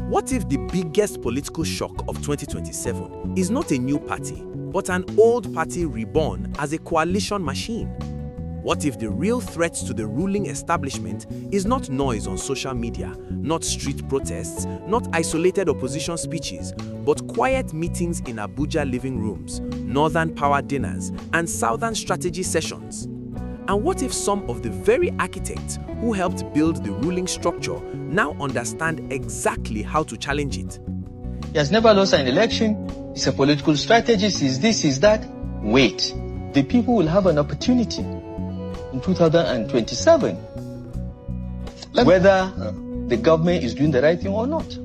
What if the biggest political shock of 2027 is not a new party, but an old party reborn as a coalition machine? What if the real threat to the ruling establishment is not noise on social media, not street protests, not isolated opposition speeches, but quiet meetings in Abuja living rooms, northern power dinners, and southern strategy sessions? And what if some of the very architects who helped build the ruling structure now understand exactly how to challenge it? He has never lost an election. He's a political strategist. He's this, he's that. Wait. The people will have an opportunity in 2027 whether the government is doing the right thing or not.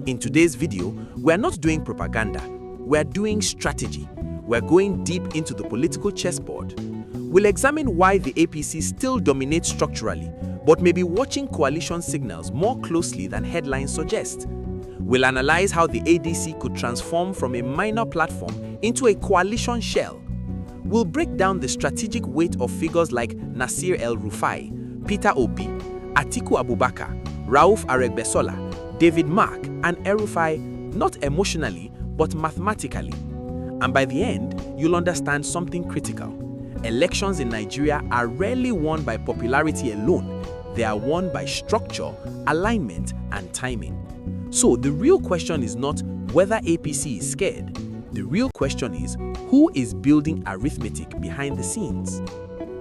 In today's video, we're not doing propaganda. We're doing strategy. We're going deep into the political chessboard. We'll examine why the APC still dominates structurally, but may be watching coalition signals more closely than headlines suggest. We'll analyze how the ADC could transform from a minor platform into a coalition shell. We'll break down the strategic weight of figures like Nasir El-Rufai, Peter Obi, Atiku Abubakar, Rauf Aregbesola, David Mark, and El-Rufai, not emotionally, but mathematically. And by the end, you'll understand something critical. Elections in Nigeria are rarely won by popularity alone. They are won by structure, alignment, and timing. So the real question is not whether APC is scared. The real question is, who is building arithmetic behind the scenes?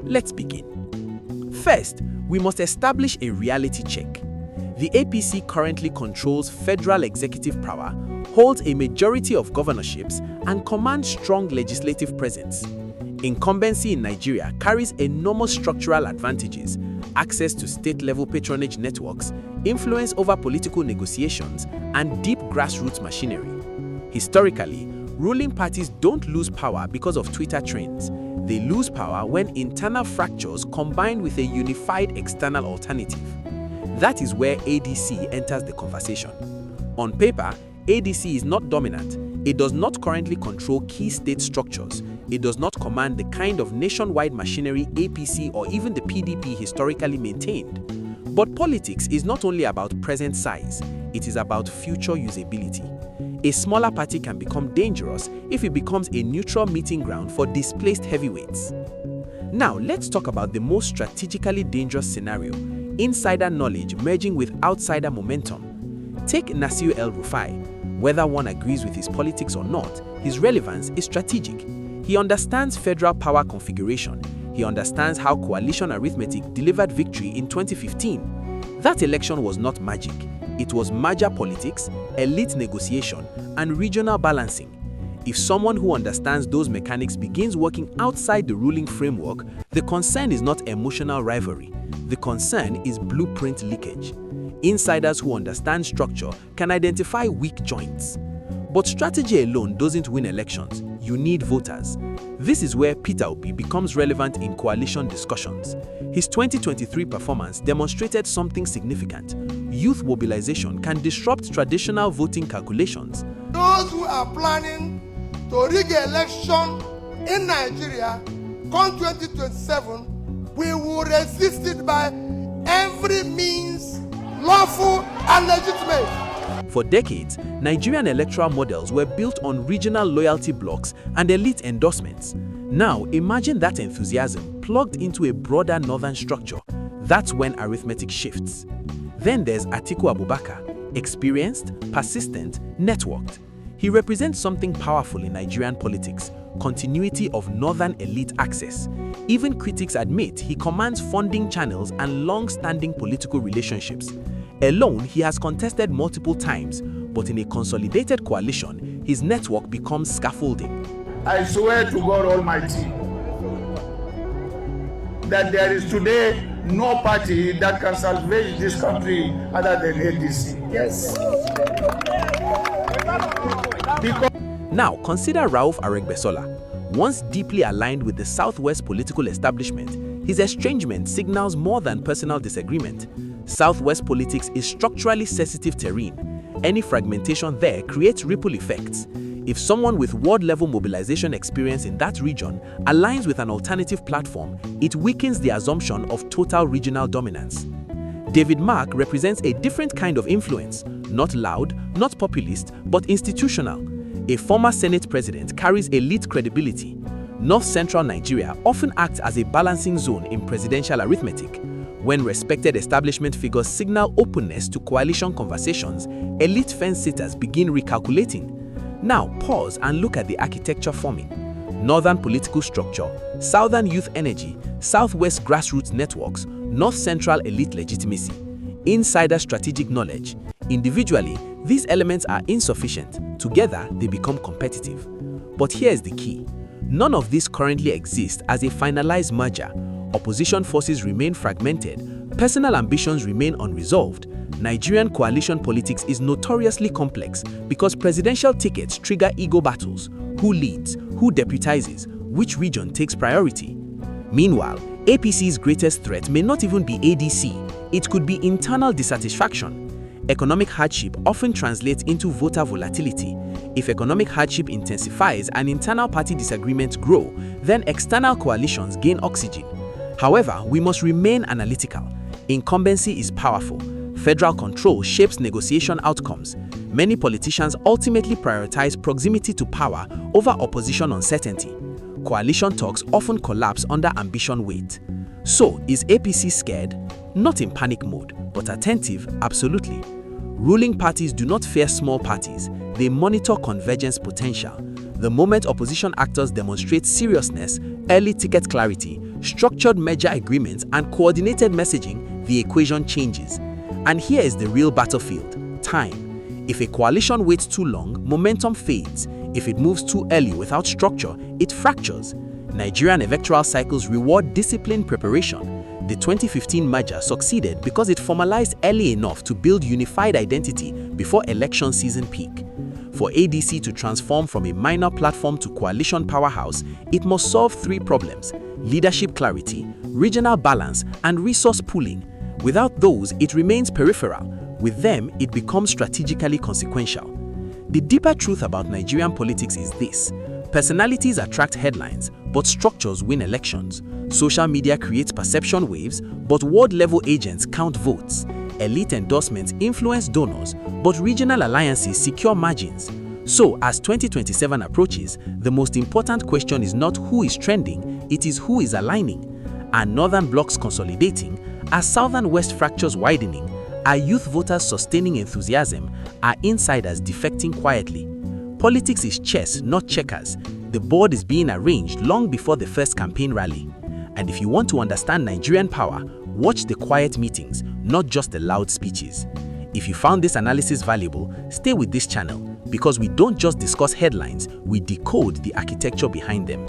Let's begin. First, we must establish a reality check. The APC currently controls federal executive power, holds a majority of governorships, and commands strong legislative presence. Incumbency in Nigeria carries enormous structural advantages: access to state-level patronage networks, influence over political negotiations, and deep grassroots machinery. Historically, ruling parties don't lose power because of Twitter trends. They lose power when internal fractures combine with a unified external alternative. That is where ADC enters the conversation. On paper, ADC is not dominant. It does not currently control key state structures. It does not command the kind of nationwide machinery APC or even the PDP historically maintained. But politics is not only about present size, it is about future usability. A smaller party can become dangerous if it becomes a neutral meeting ground for displaced heavyweights. Now, let's talk about the most strategically dangerous scenario: insider knowledge merging with outsider momentum. Take Nasir El-Rufai. Whether one agrees with his politics or not, his relevance is strategic. He understands federal power configuration. He understands how coalition arithmetic delivered victory in 2015. That election was not magic. It was merger politics, elite negotiation, and regional balancing. If someone who understands those mechanics begins working outside the ruling framework, the concern is not emotional rivalry. The concern is blueprint leakage. Insiders who understand structure can identify weak joints. But strategy alone doesn't win elections. You need voters. This is where Peter Obi becomes relevant in coalition discussions. His 2023 performance demonstrated something significant. Youth mobilization can disrupt traditional voting calculations. Those who are planning to rig election in Nigeria come 2027, we will resist it by every means lawful and legitimate. For decades, Nigerian electoral models were built on regional loyalty blocks and elite endorsements. Now, imagine that enthusiasm plugged into a broader northern structure. That's when arithmetic shifts. Then there's Atiku Abubakar, experienced, persistent, networked. He represents something powerful in Nigerian politics: continuity of northern elite access. Even critics admit he commands funding channels and long-standing political relationships. Alone, he has contested multiple times, but in a consolidated coalition, his network becomes scaffolding. I swear to God Almighty that there is today no party that can salvage this country other than ADC. Yes. Now, consider Rauf Aregbesola. Once deeply aligned with the Southwest political establishment, his estrangement signals more than personal disagreement. Southwest politics is structurally sensitive terrain. Any fragmentation there creates ripple effects. If someone with ward-level mobilization experience in that region aligns with an alternative platform, it weakens the assumption of total regional dominance. David Mark represents a different kind of influence: not loud, not populist, but institutional. A former Senate president carries elite credibility. North Central Nigeria often acts as a balancing zone in presidential arithmetic. When respected establishment figures signal openness to coalition conversations, elite fence-sitters begin recalculating. Now pause and look at the architecture forming. Northern political structure, Southern youth energy, Southwest grassroots networks, North Central elite legitimacy, insider strategic knowledge. Individually, these elements are insufficient. Together, they become competitive. But here's the key. None of this currently exists as a finalized merger. Opposition forces remain fragmented, personal ambitions remain unresolved. Nigerian coalition politics is notoriously complex because presidential tickets trigger ego battles. Who leads? Who deputizes? Which region takes priority? Meanwhile, APC's greatest threat may not even be ADC. It could be internal dissatisfaction. Economic hardship often translates into voter volatility. If economic hardship intensifies and internal party disagreements grow, then external coalitions gain oxygen. However, we must remain analytical. Incumbency is powerful. Federal control shapes negotiation outcomes. Many politicians ultimately prioritize proximity to power over opposition uncertainty. Coalition talks often collapse under ambition weight. So, is APC scared? Not in panic mode, but attentive, absolutely. Ruling parties do not fear small parties. They monitor convergence potential. The moment opposition actors demonstrate seriousness, early ticket clarity, structured merger agreements, and coordinated messaging, the equation changes. And here is the real battlefield: time. If a coalition waits too long, momentum fades. If it moves too early without structure, it fractures. Nigerian electoral cycles reward disciplined preparation. The 2015 merger succeeded because it formalized early enough to build unified identity before election season peak. For ADC to transform from a minor platform to coalition powerhouse, it must solve three problems: leadership clarity, regional balance, and resource pooling. Without those, it remains peripheral. With them, it becomes strategically consequential. The deeper truth about Nigerian politics is this: personalities attract headlines, but structures win elections. Social media creates perception waves, but ward-level agents count votes. Elite endorsements influence donors, but regional alliances secure margins. So, as 2027 approaches, the most important question is not who is trending, it is who is aligning. Are northern blocks consolidating? Are southern-west fractures widening? Are youth voters sustaining enthusiasm? Are insiders defecting quietly? Politics is chess, not checkers. The board is being arranged long before the first campaign rally. And if you want to understand Nigerian power, watch the quiet meetings, not just the loud speeches. If you found this analysis valuable, stay with this channel, because we don't just discuss headlines, we decode the architecture behind them.